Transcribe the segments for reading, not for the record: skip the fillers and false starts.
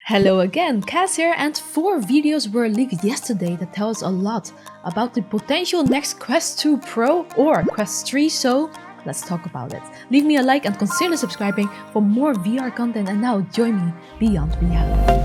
Hello again, Cas here, and 4 videos were leaked yesterday that tell us a lot about the potential next Quest 2 Pro or Quest 3, so let's talk about it. Leave me a like and consider subscribing for more VR content, and now join me beyond reality.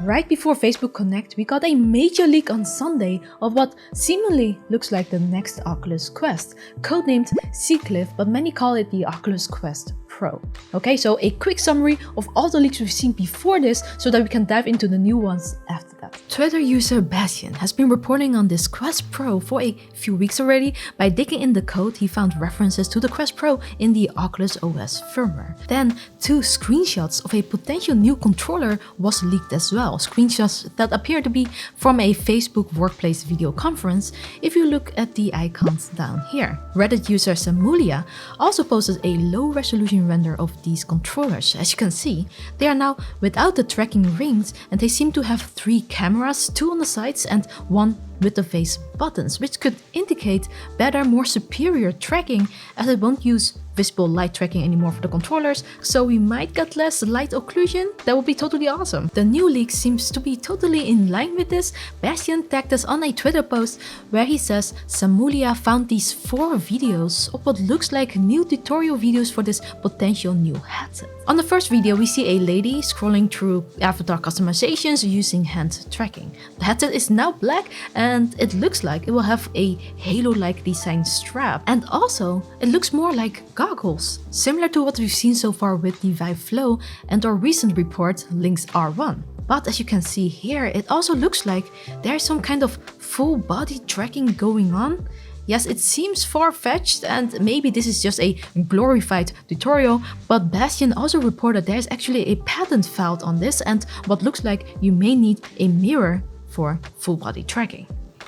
Right before Facebook Connect, we got a major leak on Sunday of what seemingly looks like the next Oculus Quest, codenamed Ztreak, but many call it the Oculus Quest Pro. Okay, so a quick summary of all the leaks we've seen before this so that we can dive into the new ones after that. Twitter user Bastian has been reporting on this Quest Pro for a few weeks already. By digging in the code, he found references to the Quest Pro in the Oculus OS firmware. Then 2 screenshots of a potential new controller was leaked as well, screenshots that appear to be from a Facebook Workplace video conference if you look at the icons down here. Reddit user Samulia also posted a low-resolution render of these controllers. As you can see, they are now without the tracking rings, and they seem to have 3 cameras, 2 on the sides and 1 with the face buttons, which could indicate better, more superior tracking, as it won't use visible light tracking anymore for the controllers, so we might get less light occlusion. That would be totally awesome. The new leak seems to be totally in line with this. Bastian tagged us on a Twitter post where he says Samulia found these 4 videos of what looks like new tutorial videos for this potential new headset. On the first video, we see a lady scrolling through avatar customizations using hand tracking. The headset is now black, and it looks like it will have a halo-like design strap, and also it looks more like goggles, similar to what we've seen so far with the Vive Flow and our recent report Lynx R1. But as you can see here, it also looks like there's some kind of full body tracking going on. Yes, it seems far-fetched, and maybe this is just a glorified tutorial, but Bastian also reported there's actually a patent filed on this, and what looks like you may need a mirror for full body tracking.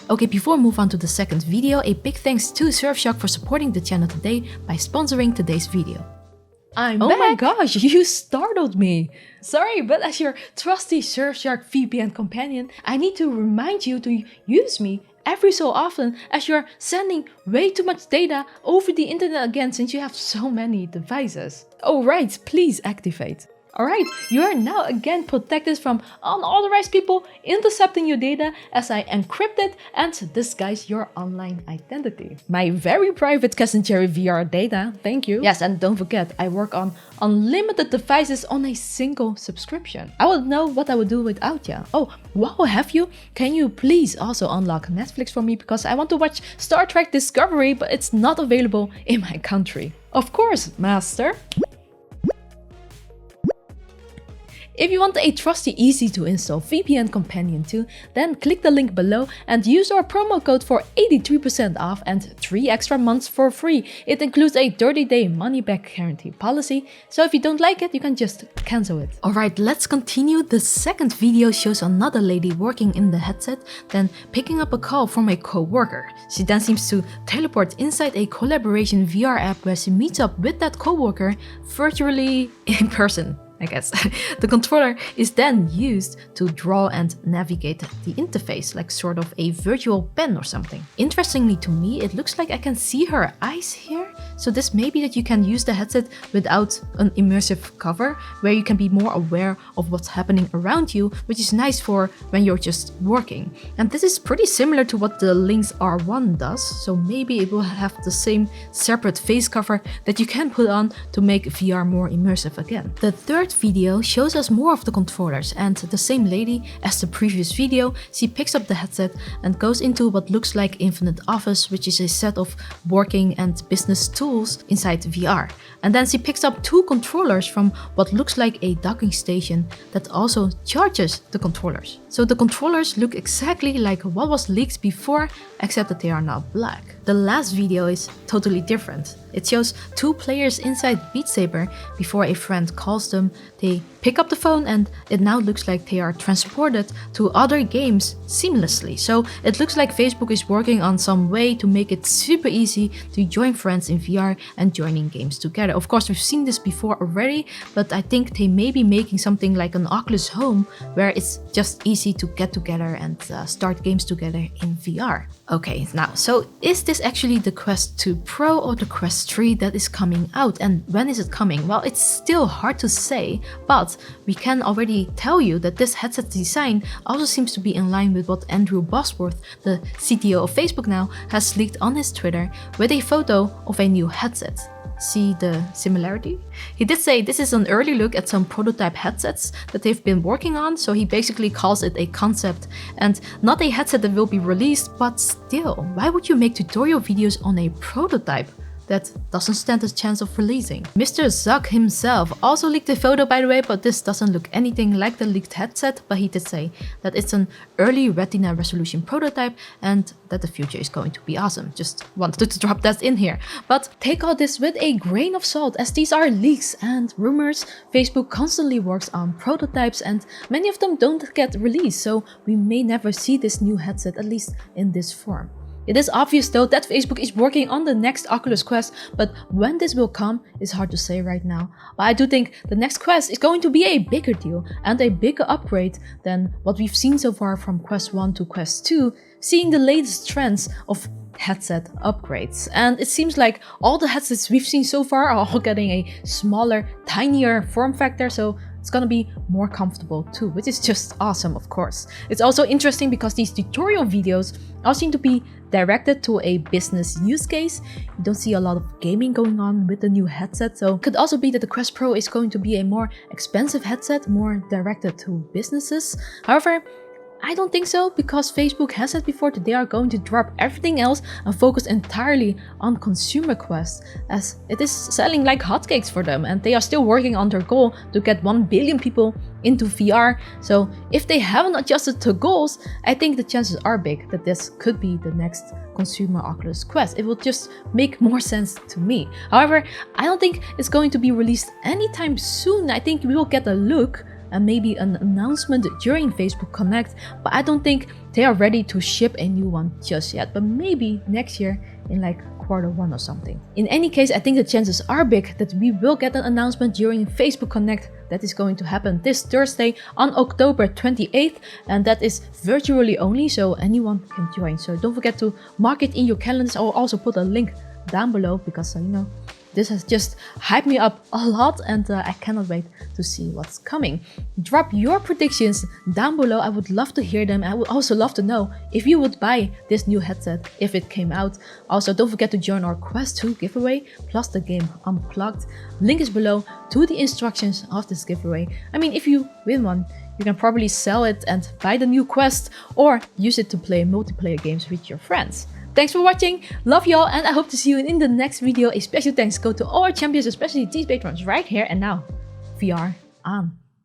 Okay, before we move on to the second video, a big thanks to Surfshark for supporting the channel today by sponsoring today's video. I'm back. My gosh, you startled me. Sorry, but as your trusty Surfshark VPN companion, I need to remind you to use me every so often, as you're sending way too much data over the internet again since you have so many devices. Oh right, please activate. Alright, you are now again protected from unauthorized people intercepting your data as I encrypt it and disguise your online identity. My very private Cas and Chary VR data, thank you. Yes, and don't forget, I work on unlimited devices on a single subscription. I would know what I would do without you. Oh, while I have you, can you please also unlock Netflix for me, because I want to watch Star Trek Discovery, but it's not available in my country. Of course, master. If you want a trusty, easy to install VPN companion too, then click the link below and use our promo code for 83% off and 3 extra months for free. It includes a 30-day money-back guarantee policy, so if you don't like it, you can just cancel it. Alright, let's continue. The second video shows another lady working in the headset, then picking up a call from a co-worker. She then seems to teleport inside a collaboration VR app where she meets up with that co-worker virtually in person, I guess. The controller is then used to draw and navigate the interface, like sort of a virtual pen or something. Interestingly to me, it looks like I can see her eyes here. So this may be that you can use the headset without an immersive cover, where you can be more aware of what's happening around you, which is nice for when you're just working. And this is pretty similar to what the Lynx R1 does, so maybe it will have the same separate face cover that you can put on to make VR more immersive again. The third video shows us more of the controllers, and the same lady as the previous video, she picks up the headset and goes into what looks like Infinite Office, which is a set of working and business tools inside VR. And then she picks up 2 controllers from what looks like a docking station that also charges the controllers. So the controllers look exactly like what was leaked before, except that they are now black. The last video is totally different. It shows 2 players inside Beat Saber before a friend calls them. They pick up the phone and it now looks like they are transported to other games seamlessly. So it looks like Facebook is working on some way to make it super easy to join friends in VR and joining games together. Of course, we've seen this before already, but I think they may be making something like an Oculus Home where it's just easy to get together and start games together in VR. Okay, now, so is this actually the Quest 2 Pro or the Quest 3 that is coming out, and when is it coming? Well, it's still hard to say, but we can already tell you that this headset design also seems to be in line with what Andrew Bosworth, the CTO of Facebook now, has leaked on his Twitter with a photo of a new headset. See the similarity? He did say this is an early look at some prototype headsets that they've been working on, so he basically calls it a concept and not a headset that will be released, but still, why would you make tutorial videos on a prototype that doesn't stand a chance of releasing? Mr. Zuck himself also leaked a photo, by the way, but this doesn't look anything like the leaked headset, but he did say that it's an early retina resolution prototype and that the future is going to be awesome. Just wanted to drop that in here. But take all this with a grain of salt, as these are leaks and rumors. Facebook constantly works on prototypes and many of them don't get released, so we may never see this new headset, at least in this form. It is obvious though that Facebook is working on the next Oculus Quest, but when this will come is hard to say right now. But I do think the next Quest is going to be a bigger deal and a bigger upgrade than what we've seen so far from Quest 1 to Quest 2, seeing the latest trends of headset upgrades. And it seems like all the headsets we've seen so far are all getting a smaller, tinier form factor, so it's gonna be more comfortable too, which is just awesome, of course. It's also interesting because these tutorial videos all seem to be directed to a business use case. You don't see a lot of gaming going on with the new headset, so it could also be that the Quest Pro is going to be a more expensive headset, more directed to businesses. However, I don't think so, because Facebook has said before that they are going to drop everything else and focus entirely on consumer Quest, as it is selling like hotcakes for them and they are still working on their goal to get 1 billion people into VR. So if they haven't adjusted to goals, I think the chances are big that this could be the next consumer Oculus Quest. It will just make more sense to me. However, I don't think it's going to be released anytime soon. I think we will get a look and maybe an announcement during Facebook Connect, but I don't think they are ready to ship a new one just yet, but maybe next year in like Q1 or something. In any case, I think the chances are big that we will get an announcement during Facebook Connect that is going to happen this Thursday on October 28th, and that is virtually only, so anyone can join. So don't forget to mark it in your calendars. I will also put a link down below because you know, this has just hyped me up a lot and I cannot wait to see what's coming. Drop your predictions down below. I would love to hear them. I would also love to know if you would buy this new headset if it came out. Also, don't forget to join our Quest 2 giveaway plus the game Unplugged. Link is below to the instructions of this giveaway. I mean, if you win one, you can probably sell it and buy the new Quest or use it to play multiplayer games with your friends. Thanks for watching, love y'all, and I hope to see you in the next video. A special thanks go to all our champions, especially these patrons right here and now. VR on.